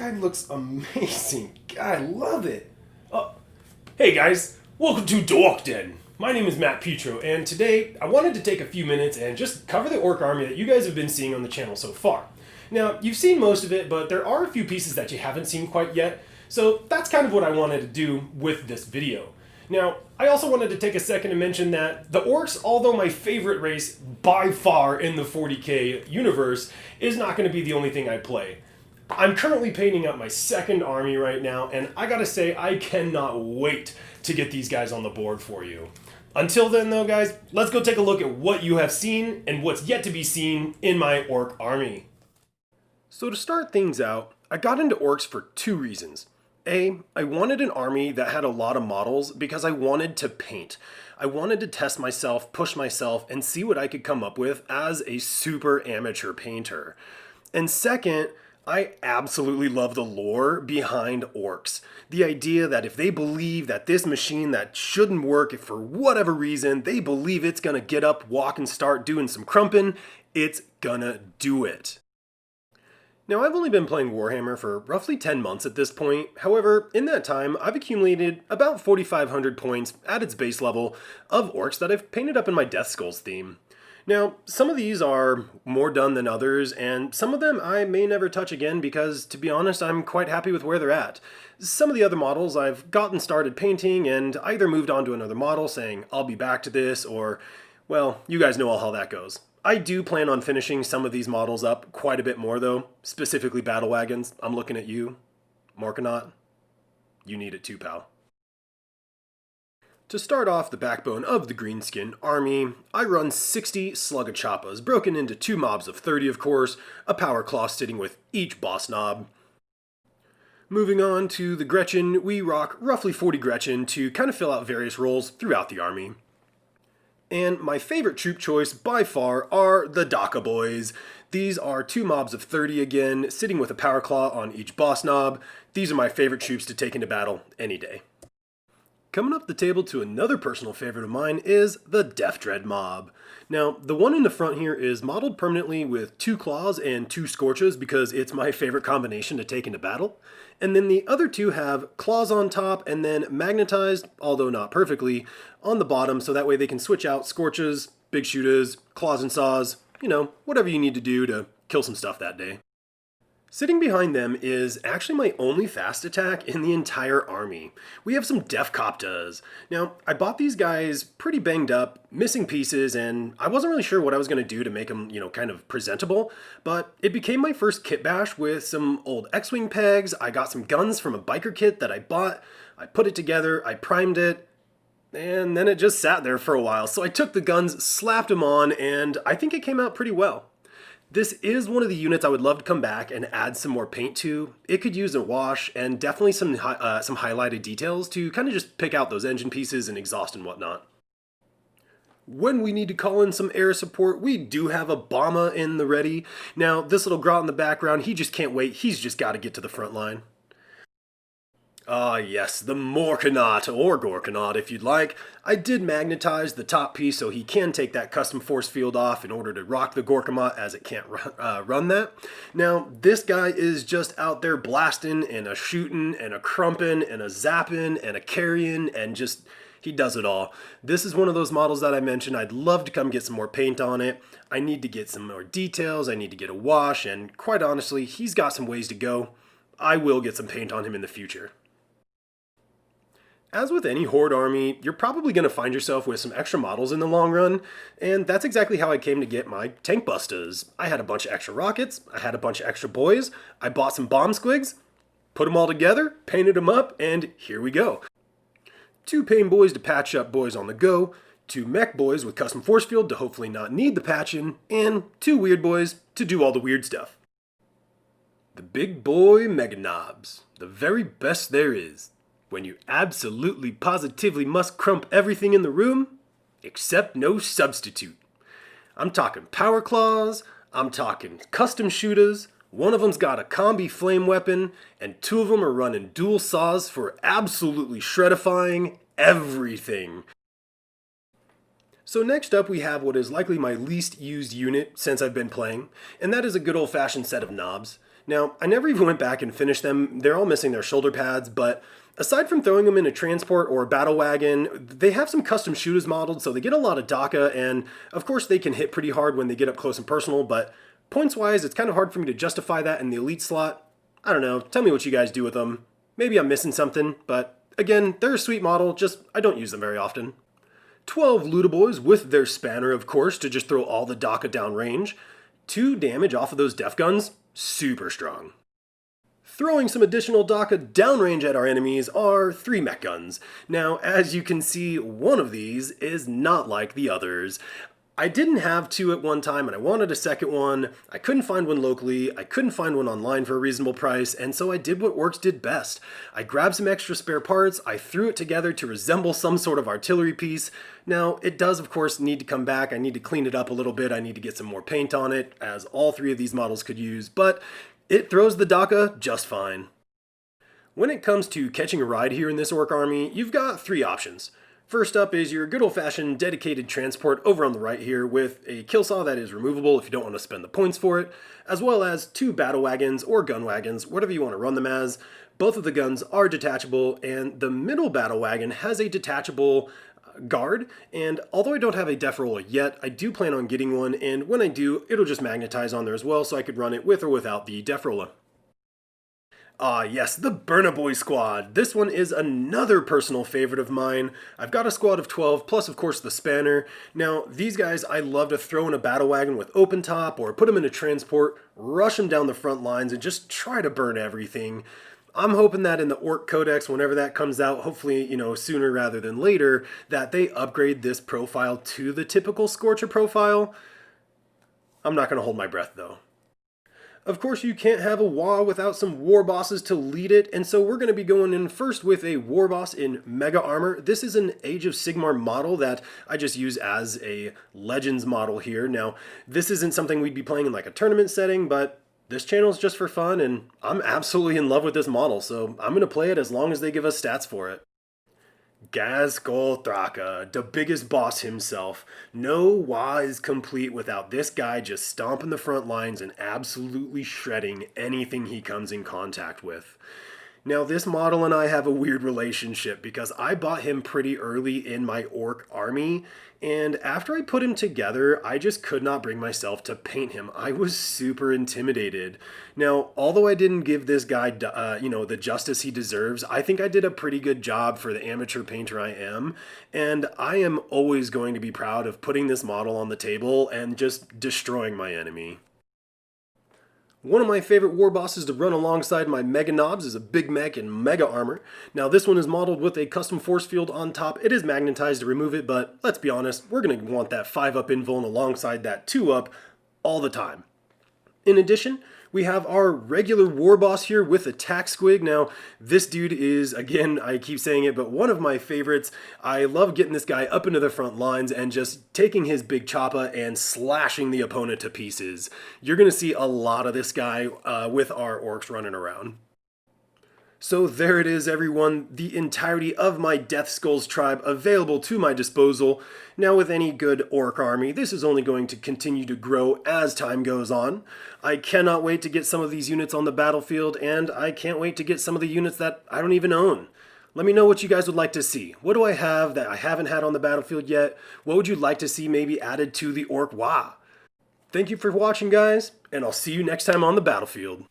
guy looks amazing. God, I love it. Hey guys, welcome to Dork Den. My name is Matt Petro, and today I wanted to take a few minutes and just cover the orc army that you guys have been seeing on the channel so far. Now, you've seen most of it, but there are a few pieces that you haven't seen quite yet, so that's kind of what I wanted to do with this video. Now, I also wanted to take a second to mention that the orcs, although my favorite race by far in the 40k universe, is not going to be the only thing I play. I'm currently painting up my second army right now, and I gotta say, I cannot wait to get these guys on the board for you. Until then though, guys, let's go take a look at what you have seen and what's yet to be seen in my orc army. So to start things out, I got into orcs for two reasons. A, I wanted an army that had a lot of models because I wanted to paint. I wanted to test myself, push myself, and see what I could come up with as a super amateur painter. And second, I absolutely love the lore behind orcs. The idea that if they believe that this machine that shouldn't work, if for whatever reason they believe it's gonna get up, walk, and start doing some crumping, it's gonna do it. Now, I've only been playing Warhammer for roughly 10 months at this point. However, in that time, I've accumulated about 4,500 points at its base level of orcs that I've painted up in my Deathskulls theme. Now, some of these are more done than others, and some of them I may never touch again because, to be honest, I'm quite happy with where they're at. Some of the other models I've gotten started painting and either moved on to another model saying, I'll be back to this, or, well, you guys know all how that goes. I do plan on finishing some of these models up quite a bit more though, specifically battle wagons. I'm looking at you, Morkanaut. You need it too, pal. To start off the backbone of the Greenskin army, I run 60 Slugachappas, broken into two mobs of 30 of course, a power claw sitting with each boss knob. Moving on to the Gretchen, we rock roughly 40 Gretchen to kind of fill out various roles throughout the army. And my favorite troop choice by far are the Daka boys. These are two mobs of 30 again, sitting with a power claw on each boss knob. These are my favorite troops to take into battle any day. Coming up the table to another personal favorite of mine is the Death Dread mob. Now, the one in the front here is modeled permanently with two claws and two scorches because it's my favorite combination to take into battle. And then the other two have claws on top and then magnetized, although not perfectly, on the bottom so that way they can switch out scorches, big shooters, claws and saws, you know, whatever you need to do to kill some stuff that day. Sitting behind them is actually my only fast attack in the entire army. We have some Deathkoptas. Now, I bought these guys pretty banged up, missing pieces, and I wasn't really sure what I was going to do to make them, kind of presentable, but it became my first kit bash with some old X-Wing pegs. I got some guns from a biker kit that I bought. I put it together, I primed it, and then it just sat there for a while. So I took the guns, slapped them on, and I think it came out pretty well. This is one of the units I would love to come back and add some more paint to. It could use a wash and definitely some highlighted details to kind of just pick out those engine pieces and exhaust and whatnot. When we need to call in some air support, we do have a Obama in the ready. Now, this little grot in the background, he just can't wait. He's just got to get to the front line. Ah yes, the Morkanaut, or Gorkanaut if you'd like. I did magnetize the top piece so he can take that custom force field off in order to rock the Gorkanaut as it can't run that. Now, this guy is just out there blasting and a shooting and a crumping and a zapping and a carrying and just, he does it all. This is one of those models that I mentioned. I'd love to come get some more paint on it. I need to get some more details. I need to get a wash, and quite honestly, he's got some ways to go. I will get some paint on him in the future. As with any Horde army, you're probably going to find yourself with some extra models in the long run, and that's exactly how I came to get my tank bustas. I had a bunch of extra rockets, I had a bunch of extra boys, I bought some bomb squigs, put them all together, painted them up, and here we go. Two pain boys to patch up boys on the go, two mech boys with custom force field to hopefully not need the patching, and two weird boys to do all the weird stuff. The big boy mega knobs, the very best there is. When you absolutely positively must crump everything in the room, except no substitute. I'm talking power claws, I'm talking custom shooters, one of them's got a combi flame weapon, and two of them are running dual saws for absolutely shredifying everything. So next up we have what is likely my least used unit since I've been playing, and that is a good old-fashioned set of knobs. Now, I never even went back and finished them. They're all missing their shoulder pads, but aside from throwing them in a transport or a battle wagon, they have some custom shooters modeled, so they get a lot of DACA, and of course they can hit pretty hard when they get up close and personal, but points-wise, it's kind of hard for me to justify that in the elite slot. I don't know, tell me what you guys do with them. Maybe I'm missing something, but again, they're a sweet model, just I don't use them very often. 12 Ludaboys with their spanner, of course, to just throw all the DACA down range. 2 damage off of those def guns, super strong. Throwing some additional DACA downrange at our enemies are 3 mech guns. Now, as you can see, one of these is not like the others. I didn't have 2 at one time and I wanted a second one. I couldn't find one locally, I couldn't find one online for a reasonable price, and so I did what Orcs did best. I grabbed some extra spare parts, I threw it together to resemble some sort of artillery piece. Now, it does of course need to come back, I need to clean it up a little bit, I need to get some more paint on it, as all 3 of these models could use, but it throws the DACA just fine. When it comes to catching a ride here in this Orc army, you've got 3 options. First up is your good old-fashioned dedicated transport over on the right here with a kill saw that is removable if you don't want to spend the points for it, as well as 2 battle wagons or gun wagons, whatever you want to run them as. Both of the guns are detachable, and the middle battle wagon has a detachable guard, and although I don't have a def roller yet, I do plan on getting one, and when I do, it'll just magnetize on there as well, so I could run it with or without the def roller. Ah yes, the Burna Boy Squad. This one is another personal favorite of mine. I've got a squad of 12, plus of course the spanner. Now, these guys I love to throw in a battle wagon with open top, or put them in a transport, rush them down the front lines, and just try to burn everything. I'm hoping that in the Orc Codex, whenever that comes out, hopefully, sooner rather than later, that they upgrade this profile to the typical Scorcher profile. I'm not going to hold my breath, though. Of course, you can't have a WAAAAAAGH without some war bosses to lead it, and so we're going to be going in first with a war boss in Mega Armor. This is an Age of Sigmar model that I just use as a Legends model here. Now, this isn't something we'd be playing in like a tournament setting, but this channel is just for fun, and I'm absolutely in love with this model, so I'm going to play it as long as they give us stats for it. Gazkoltraka, the biggest boss himself. No WAAAAAAGH is complete without this guy just stomping the front lines and absolutely shredding anything he comes in contact with. Now, this model and I have a weird relationship because I bought him pretty early in my Orc army, and after I put him together, I just could not bring myself to paint him. I was super intimidated. Now, although I didn't give this guy, the justice he deserves, I think I did a pretty good job for the amateur painter I am, and I am always going to be proud of putting this model on the table and just destroying my enemy. One of my favorite war bosses to run alongside my Mega Knobs is a Big Mech in Mega Armor. Now, this one is modeled with a custom force field on top. It is magnetized to remove it, but let's be honest, we're going to want that 5-up invuln alongside that 2-up all the time. In addition, we have our regular war boss here with Attack Squig. Now, this dude is, again, I keep saying it, but one of my favorites. I love getting this guy up into the front lines and just taking his big choppa and slashing the opponent to pieces. You're going to see a lot of this guy with our orcs running around. So there it is, everyone, the entirety of my Deathskulls tribe available to my disposal. Now, with any good orc army, this is only going to continue to grow as time goes on. I cannot wait to get some of these units on the battlefield, and I can't wait to get some of the units that I don't even own. Let me know what you guys would like to see. What do I have that I haven't had on the battlefield yet? What would you like to see maybe added to the Orc WAAAAAAGH? Thank you for watching, guys, and I'll see you next time on the battlefield.